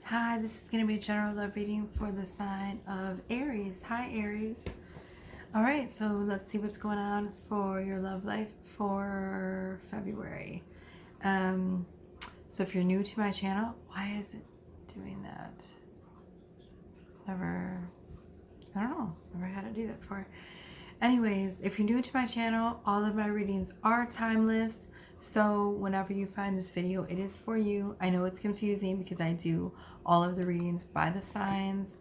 Hi, this is going to be a general love reading for the sign of Aries. Hi, Aries. All right, so let's see what's going on for your love life for February. So if you're new to my channel, why is it doing that? I don't know, never had to do that before. Anyways, if you're new to my channel, all of my readings are timeless. So whenever you find this video, it is for you. I know it's confusing because I do all of the readings by the signs,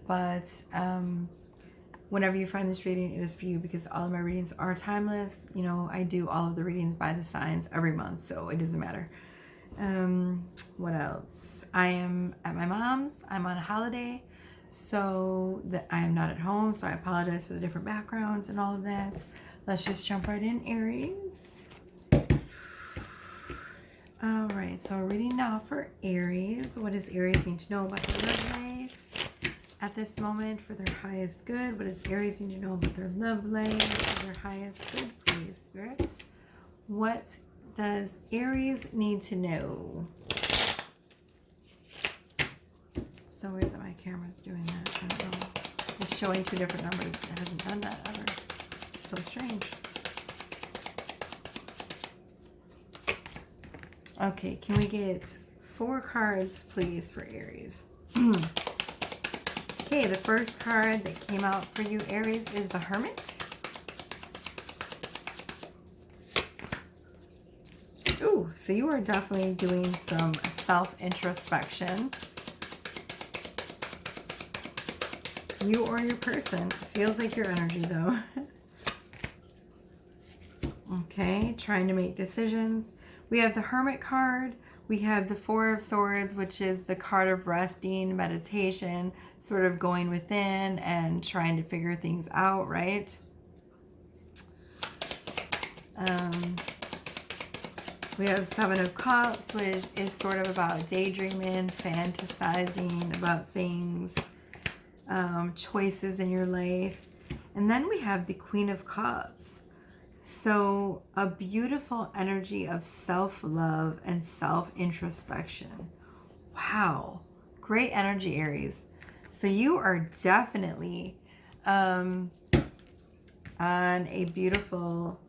but whenever you find this reading, it is for you because all of my readings are timeless. You know, I do all of the readings by the signs every month, so it doesn't matter. What else? I am at my mom's. I'm on a holiday, so that I am not at home, so I apologize for the different backgrounds and all of that. Let's just jump right in, Aries. All right, so reading now for Aries. What does Aries need to know about their love life at this moment for their highest good? What does Aries need to know about their love life for their highest good, please, spirits? What does Aries need to know? So weird that my camera's doing that. I don't know. It's showing two different numbers. It hasn't done that ever. It's so strange. Okay, can we get 4 cards, please, for Aries? Okay, the first card that came out for you, Aries, is the Hermit. Ooh, so you are definitely doing some self-introspection. You or your person. Feels like your energy, though. Okay, trying to make decisions. We have the Hermit card. We have the Four of Swords, which is the card of resting, meditation, sort of going within and trying to figure things out, right? We have Seven of Cups, which is sort of about daydreaming, fantasizing about things, choices in your life. And then we have the Queen of Cups. So a beautiful energy of self-love and self-introspection. Wow. Great energy, Aries. So you are definitely on a beautiful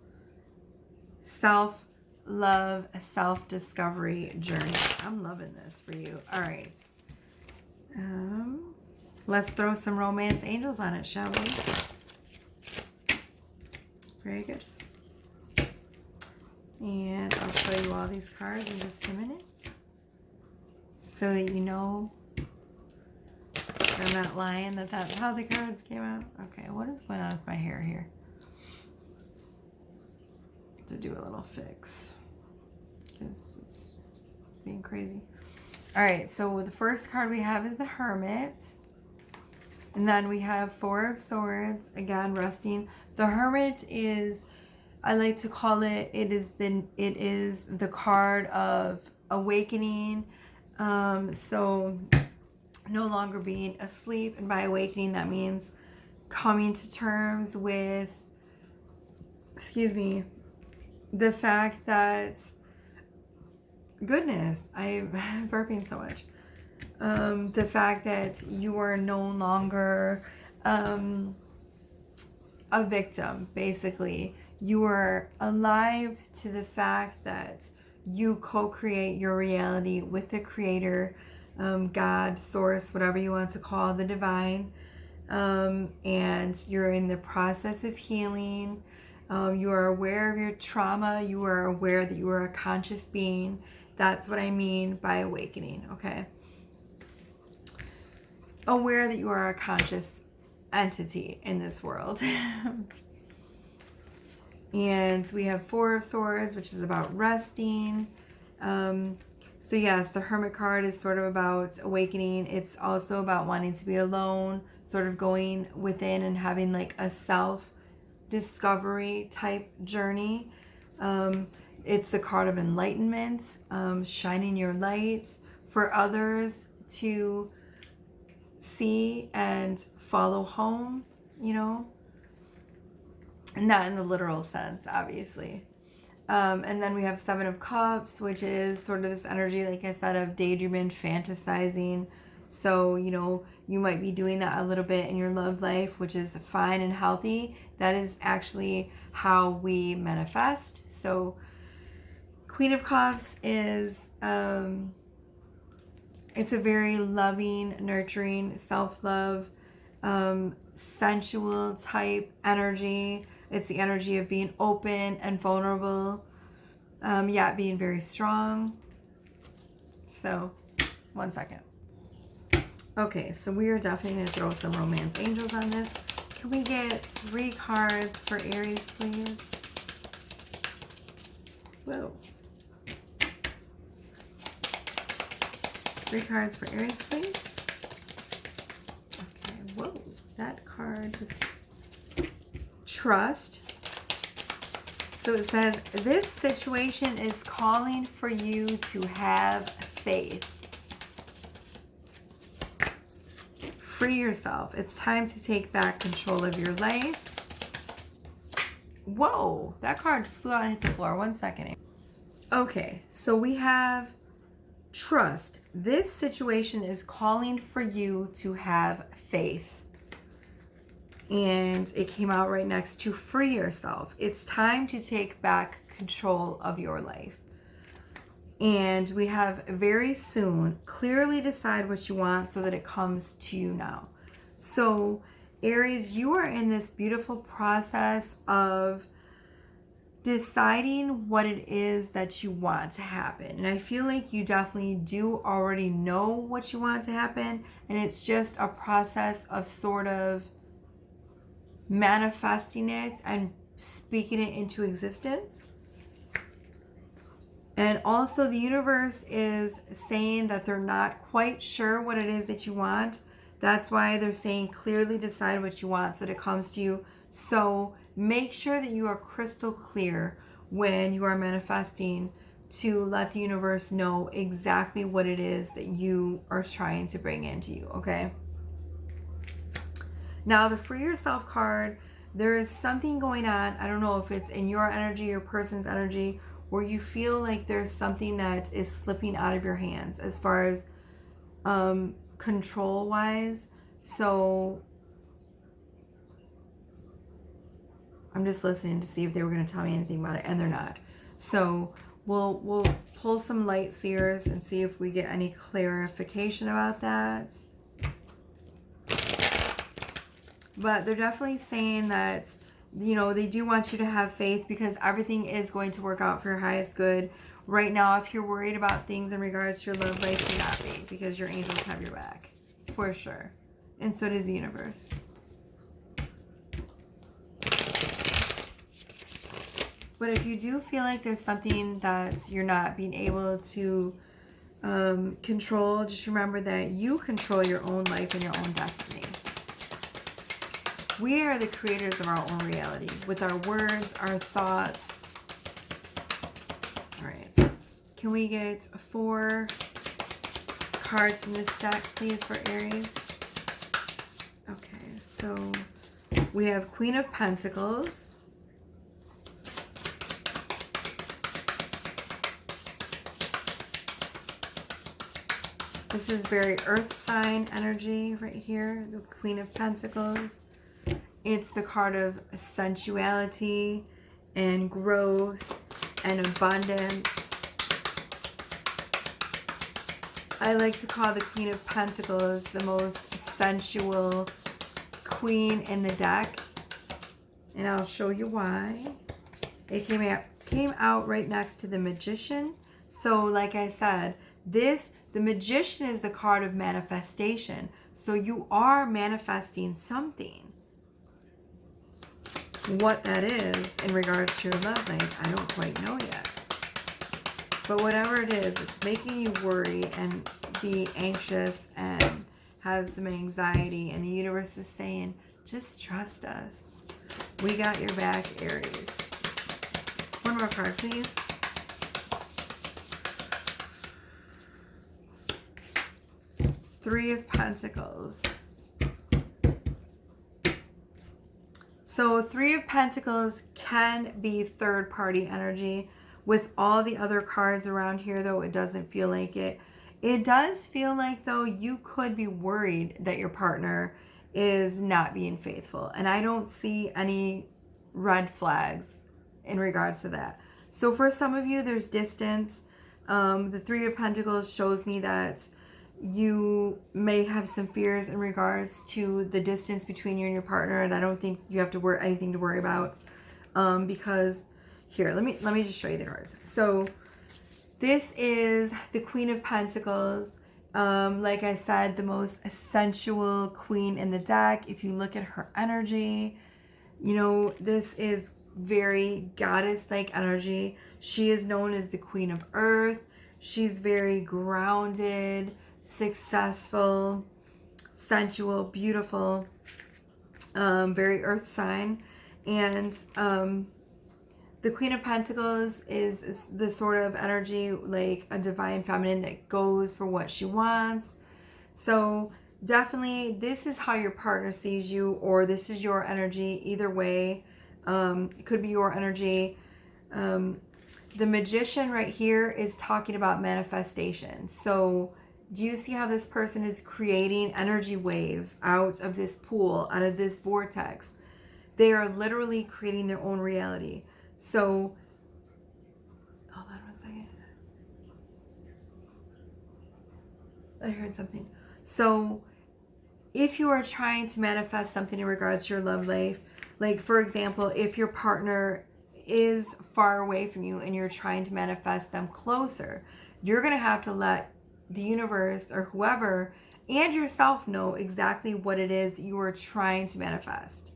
self-love, self-discovery journey. I'm loving this for you. All right. Let's throw some romance angels on it, shall we? Very good. And I'll show you all these cards in just a minute so that you know I'm not lying that that's how the cards came out. Okay, what is going on with my hair here? To do a little fix because it's being crazy. All right, so the first card we have is the Hermit. And then we have Four of Swords, again, resting. The Hermit is, I like to call it, it is the card of awakening. So no longer being asleep. And by awakening, that means coming to terms with, the fact that, goodness, I'm burping so much. The fact that you are no longer a victim, basically. You are alive to the fact that you co-create your reality with the Creator, God, Source, whatever you want to call the divine. And you're in the process of healing. You are aware of your trauma. You are aware that you are a conscious being. That's what I mean by awakening, okay? Aware that you are a conscious entity in this world. And we have Four of Swords, which is about resting. So yes, the Hermit card is sort of about awakening. It's also about wanting to be alone, sort of going within and having like a self-discovery type journey. It's the card of enlightenment, shining your light for others to see and follow home, you know. Not in the literal sense, obviously. And then we have Seven of Cups, which is sort of this energy, like I said, of daydreaming, fantasizing. So, you know, you might be doing that a little bit in your love life, which is fine and healthy. That is actually how we manifest. So, Queen of Cups is, it's a very loving, nurturing, self-love, sensual type energy. It's the energy of being open and vulnerable, yet being very strong. So, one second. Okay, so we are definitely going to throw some romance angels on this. Can we get 3 cards for Aries, please? Whoa. 3 cards for Aries, please. Okay, whoa. That card is trust. So it says, this situation is calling for you to have faith. Free yourself. It's time to take back control of your life. Whoa, that card flew out and hit the floor. One second. Okay, so we have trust. This situation is calling for you to have faith. And it came out right next to free yourself. It's time to take back control of your life. And we have very soon, clearly decide what you want so that it comes to you now. So Aries, you are in this beautiful process of deciding what it is that you want to happen. And I feel like you definitely do already know what you want to happen. And it's just a process of sort of manifesting it and speaking it into existence. And also the universe is saying that they're not quite sure what it is that you want. That's why they're saying clearly decide what you want so that it comes to you. So make sure that you are crystal clear when you are manifesting to let the universe know exactly what it is that you are trying to bring into you, okay? Now the free yourself card, there is something going on. I don't know if it's in your energy or person's energy where you feel like there's something that is slipping out of your hands as far as control wise. So I'm just listening to see if they were going to tell me anything about it, and they're not. So we'll pull some light seers and see if we get any clarification about that. But they're definitely saying that, you know, they do want you to have faith because everything is going to work out for your highest good. Right now, if you're worried about things in regards to your love life, do not be, because your angels have your back, for sure. And so does the universe. But if you do feel like there's something that you're not being able to control, just remember that you control your own life and your own destiny. We are the creators of our own reality with our words, our thoughts. All right. Can we get 4 cards from this deck, please, for Aries? Okay, so we have Queen of Pentacles. This is very earth sign energy right here, the Queen of Pentacles. It's the card of sensuality and growth and abundance. I like to call the Queen of Pentacles the most sensual queen in the deck. And I'll show you why. It came out right next to the Magician. So like I said, the Magician is the card of manifestation. So you are manifesting something. What that is in regards to your love life, I don't quite know yet. But whatever it is, it's making you worry and be anxious and have some anxiety. And the universe is saying, just trust us. We got your back, Aries. One more card, please. Three of Pentacles. So 3 of Pentacles can be third-party energy. With all the other cards around here, though, it doesn't feel like it. It does feel like, though, you could be worried that your partner is not being faithful. And I don't see any red flags in regards to that. So for some of you, there's distance. The Three of Pentacles shows me that you may have some fears in regards to the distance between you and your partner, and I don't think you have to worry anything to worry about, because here, let me just show you the cards. So this is the Queen of Pentacles. Like I said, the most sensual queen in the deck. If you look at her energy, you know, this is very goddess-like energy. She is known as the Queen of Earth. She's very grounded, successful, sensual, beautiful, very earth sign. And the Queen of Pentacles is the sort of energy like a divine feminine that goes for what she wants. So definitely this is how your partner sees you, or this is your energy. Either way, it could be your energy. The Magician right here is talking about manifestation. So do you see how this person is creating energy waves out of this pool, out of this vortex? They are literally creating their own reality. So, hold on one second. I heard something. So, if you are trying to manifest something in regards to your love life, like for example, if your partner is far away from you and you're trying to manifest them closer, you're going to have to let the universe or whoever and yourself know exactly what it is you are trying to manifest.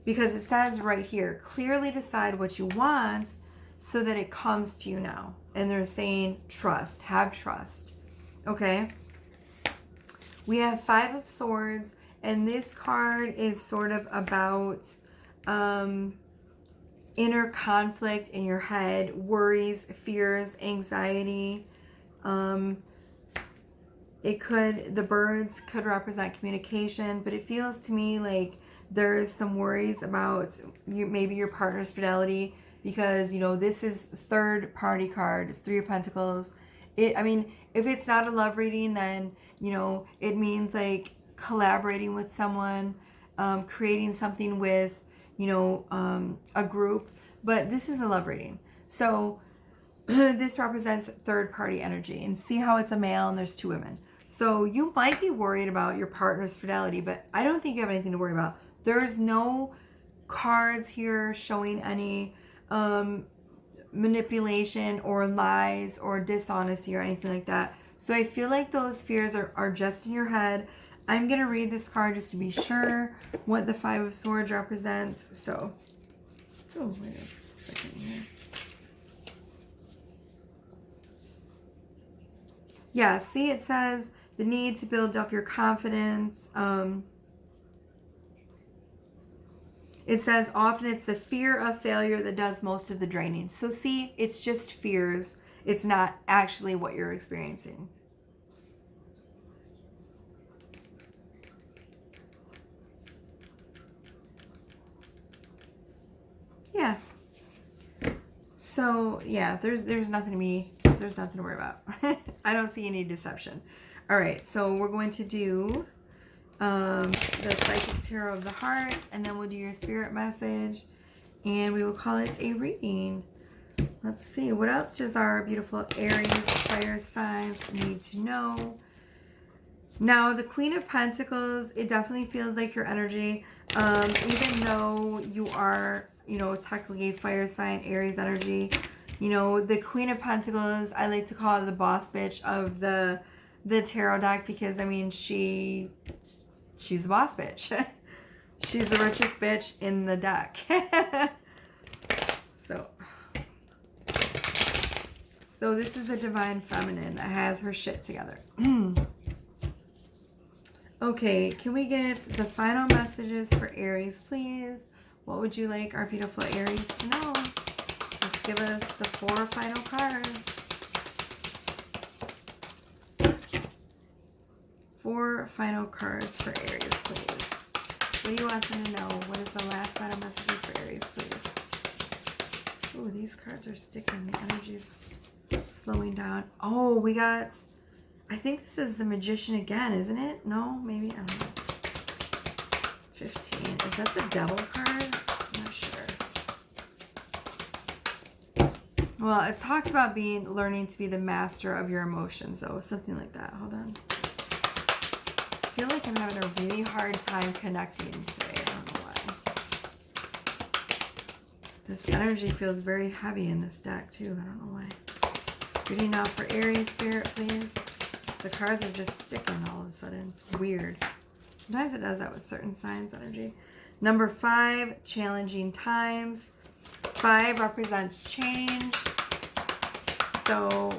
Because it says right here, clearly decide what you want so that it comes to you now. And they're saying trust, have trust. Okay? We have Five of Swords, and this card is sort of about inner conflict in your head, worries, fears, anxiety. The birds could represent communication, but it feels to me like there's some worries about maybe your partner's fidelity, because, you know, this is third party card. It's Three of Pentacles. I mean, if it's not a love reading, then, you know, it means like collaborating with someone, creating something with, you know, a group. But this is a love reading. So this represents third party energy. And see how it's a male and there's two women. So you might be worried about your partner's fidelity, but I don't think you have anything to worry about. There's no cards here showing any manipulation or lies or dishonesty or anything like that. So I feel like those fears are just in your head. I'm going to read this card just to be sure what the Five of Swords represents. So, oh, wait a second here. Yeah, see, it says the need to build up your confidence. It says often it's the fear of failure that does most of the draining. So see, it's just fears. It's not actually what you're experiencing. Yeah. So yeah, there's nothing to worry about. I don't see any deception. All right, so we're going to do the Psychic Tarot of the Hearts, and then we'll do your spirit message, and we will call it a reading. Let's see, what else does our beautiful Aries fire signs need to know? Now, the Queen of Pentacles, it definitely feels like your energy, even though you are, you know, technically a fire sign, Aries energy. You know, the Queen of Pentacles, I like to call her the boss bitch of the tarot deck, because, I mean, she's a boss bitch. She's the richest bitch in the deck. So this is a divine feminine that has her shit together. Okay, can we get the final messages for Aries, please? What would you like our beautiful Aries to know? Let's give us the 4 final cards. 4 final cards for Aries, please. What do you want them to know? What is the last final messages for Aries, please? Oh, these cards are sticking. The energy's slowing down. Oh, we got, I think this is the Magician again, isn't it? No, maybe, I don't know. 15. Is that the Devil card? I'm not sure. Well, it talks about learning to be the master of your emotions, though. Something like that. Hold on. I feel like I'm having a really hard time connecting today. I don't know why. This energy feels very heavy in this deck, too. I don't know why. Reading now for Aries, Spirit, please. The cards are just sticking all of a sudden. It's weird. Sometimes it does that with certain signs' energy. Number 5, challenging times. 5 represents change. So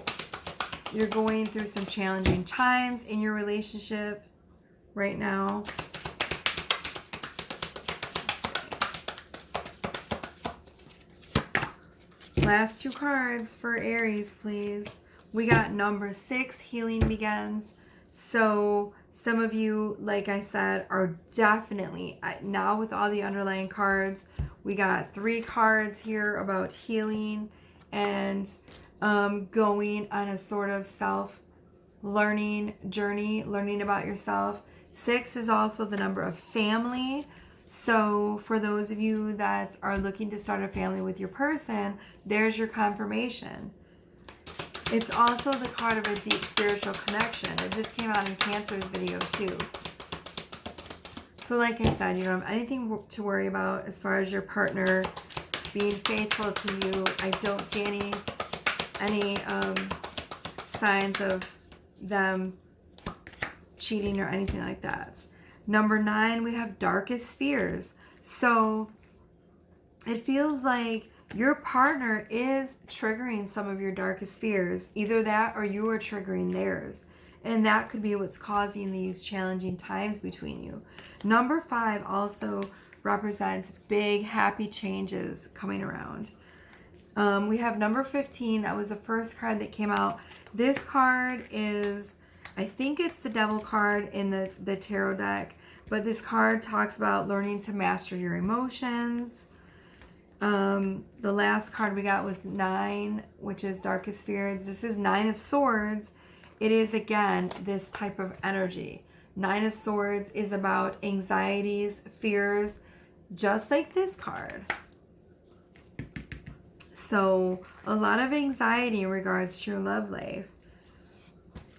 you're going through some challenging times in your relationship right now. Last 2 cards for Aries, please. We got number 6, healing begins. So some of you, like I said, are definitely, now with all the underlying cards, we got 3 cards here about healing and going on a sort of self-learning journey, learning about yourself. 6 is also the number of family. So for those of you that are looking to start a family with your person, there's your confirmation. It's also the card of a deep spiritual connection. It just came out in Cancer's video too. So like I said, you don't have anything to worry about as far as your partner being faithful to you. I don't see any signs of them cheating or anything like that. Number 9, we have darkest fears. So it feels like your partner is triggering some of your darkest fears. Either that or you are triggering theirs. And that could be what's causing these challenging times between you. Number 5 also represents big, happy changes coming around. We have number 15. That was the first card that came out. This card is, I think it's the Devil card in the tarot deck. But this card talks about learning to master your emotions. The last card we got was 9, which is Darkest Fears. This is 9 of Swords. It is, again, this type of energy. 9 of Swords is about anxieties, fears, just like this card. So a lot of anxiety in regards to your love life.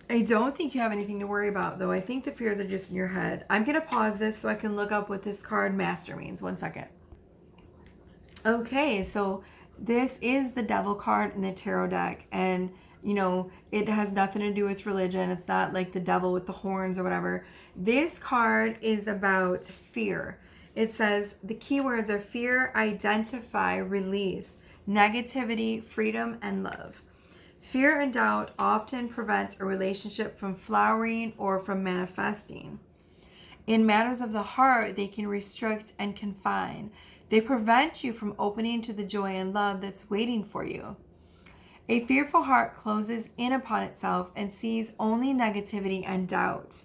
I don't think you have anything to worry about, though. I think the fears are just in your head. I'm going to pause this so I can look up what this card Master means. 1 second. Okay, so this is the Devil card in the tarot deck. And, you know, it has nothing to do with religion. It's not like the devil with the horns or whatever. This card is about fear. It says the keywords are fear, identify, release, negativity, freedom, and love. Fear and doubt often prevent a relationship from flowering or from manifesting. In matters of the heart, they can restrict and confine. They prevent you from opening to the joy and love that's waiting for you. A fearful heart closes in upon itself and sees only negativity and doubt.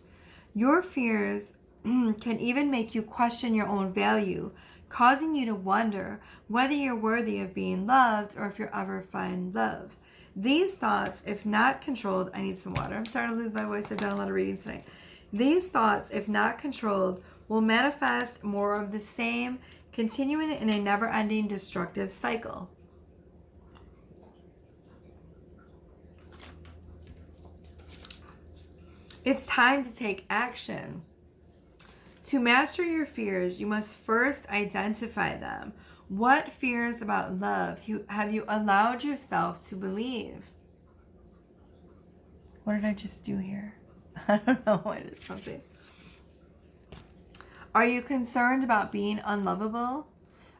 Your fears can even make you question your own value, causing you to wonder whether you're worthy of being loved or if you'll ever find love. These thoughts, if not controlled, I need some water. I'm starting to lose my voice. I've done a lot of readings tonight. These thoughts, if not controlled, will manifest more of the same, continuing in a never-ending destructive cycle. It's time to take action. To master your fears, you must first identify them. What fears about love have you allowed yourself to believe? What did I just do here? I don't know what it's something. Are you concerned about being unlovable?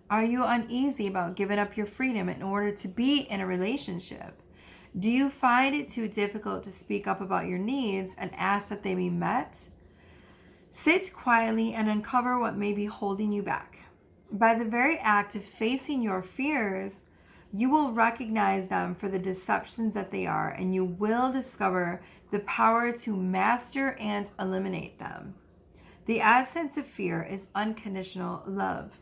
Are you uneasy about giving up your freedom in order to be in a relationship? Do you find it too difficult to speak up about your needs and ask that they be met? Sit quietly and uncover what may be holding you back. By the very act of facing your fears, you will recognize them for the deceptions that they are, and you will discover the power to master and eliminate them. The absence of fear is unconditional love.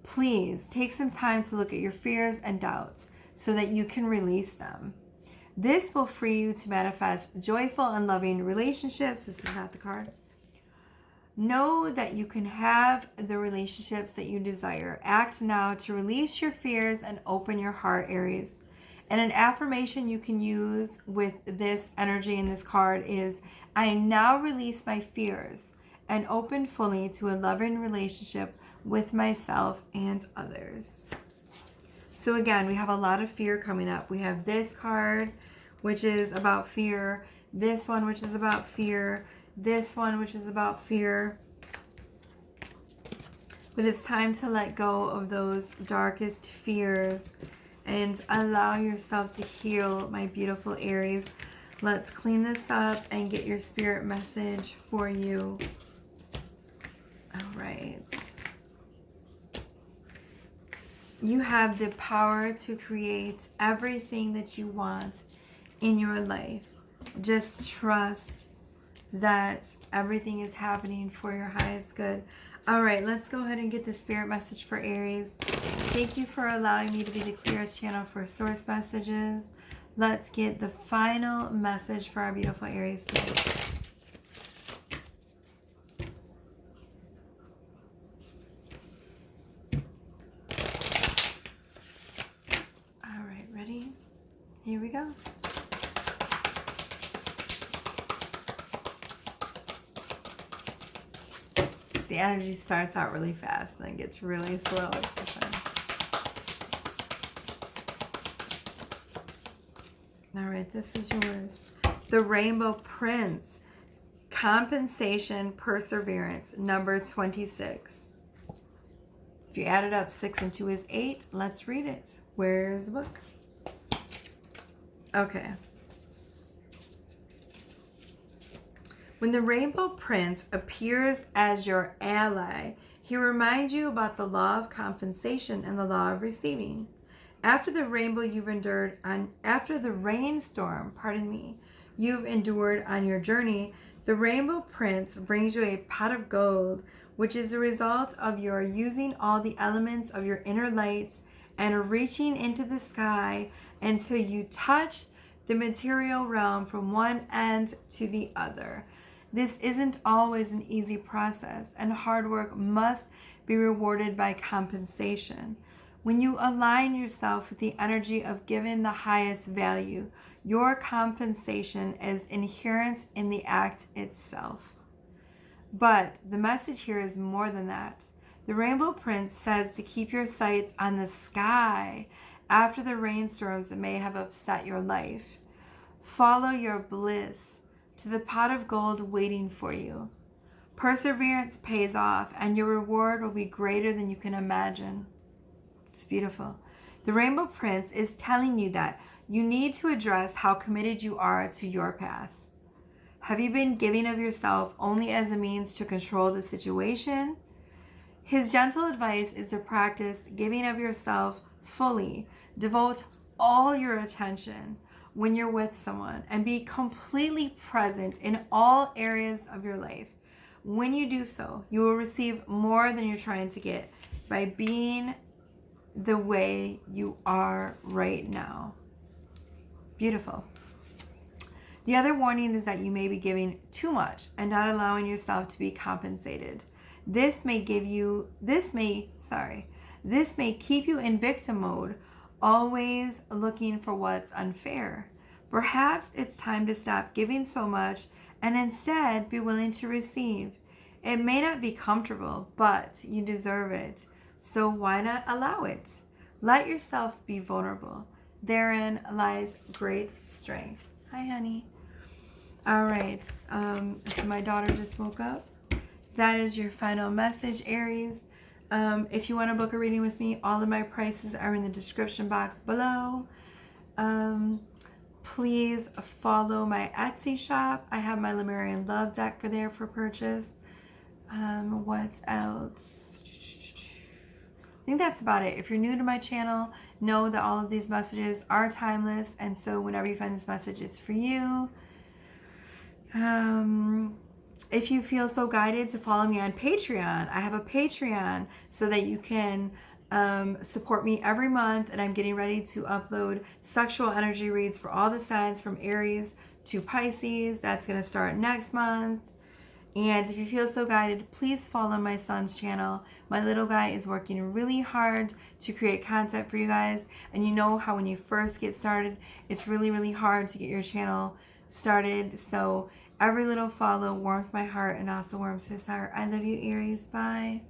Please take some time to look at your fears and doubts so that you can release them. This will free you to manifest joyful and loving relationships. This is not the card. Know that you can have the relationships that you desire. Act now to release your fears and open your heart, Aries. And an affirmation you can use with this energy in this card is, I now release my fears and open fully to a loving relationship with myself and others. So again, we have a lot of fear coming up. We have this card, which is about fear. This one, which is about fear. This one, which is about fear. But it's time to let go of those darkest fears and allow yourself to heal, my beautiful Aries. Let's clean this up and get your spirit message for you. All right. You have the power to create everything that you want in your life. Just trust that everything is happening for your highest good. All right, let's go ahead and get the spirit message for Aries. Thank you for allowing me to be the clearest channel for source messages. Let's get the final message for our beautiful Aries, please. All right, ready? Here we go. The energy starts out really fast and then gets really slow. It's so fun. All right, this is yours. The Rainbow Prince. Compensation, perseverance, number 26. If you add it up, 6 and 2 is 8. Let's read it. Where is the book? Okay. When the Rainbow Prince appears as your ally, he reminds you about the law of compensation and the law of receiving. After the rainstorm you've endured on your journey, the Rainbow Prince brings you a pot of gold, which is the result of your using all the elements of your inner light and reaching into the sky until you touch the material realm from one end to the other. This isn't always an easy process, and hard work must be rewarded by compensation. When you align yourself with the energy of giving the highest value, your compensation is inherent in the act itself. But the message here is more than that. The Rainbow Prince says to keep your sights on the sky after the rainstorms that may have upset your life. Follow your bliss to the pot of gold waiting for you. Perseverance pays off, and your reward will be greater than you can imagine. It's beautiful. The Rainbow Prince is telling you that you need to address how committed you are to your path. Have you been giving of yourself only as a means to control the situation? His gentle advice is to practice giving of yourself fully. Devote all your attention when you're with someone and be completely present in all areas of your life. When you do so, you will receive more than you're trying to get by being the way you are right now. Beautiful. The other warning is that you may be giving too much and not allowing yourself to be compensated. This may keep you in victim mode, always looking for what's unfair. Perhaps it's time to stop giving so much and instead be willing to receive. It may not be comfortable, but you deserve it. So why not allow it? Let yourself be vulnerable. Therein lies great strength. Hi, honey. All right. So my daughter just woke up. That is your final message, Aries. If you want to book a reading with me, all of my prices are in the description box below. Please follow my Etsy shop. I have my Lemurian Love deck for purchase. What else? I think that's about it. If you're new to my channel, know that all of these messages are timeless, and so whenever you find this message, it's for you. If you feel so guided to follow me on Patreon, I have a Patreon so that you can support me every month, and I'm getting ready to upload sexual energy reads for all the signs from Aries to Pisces. That's going to start next month. And if you feel so guided, please follow my son's channel. My little guy is working really hard to create content for you guys. And you know how when you first get started, it's really, really hard to get your channel started. So every little follow warms my heart and also warms his heart. I love you, Aries. Bye.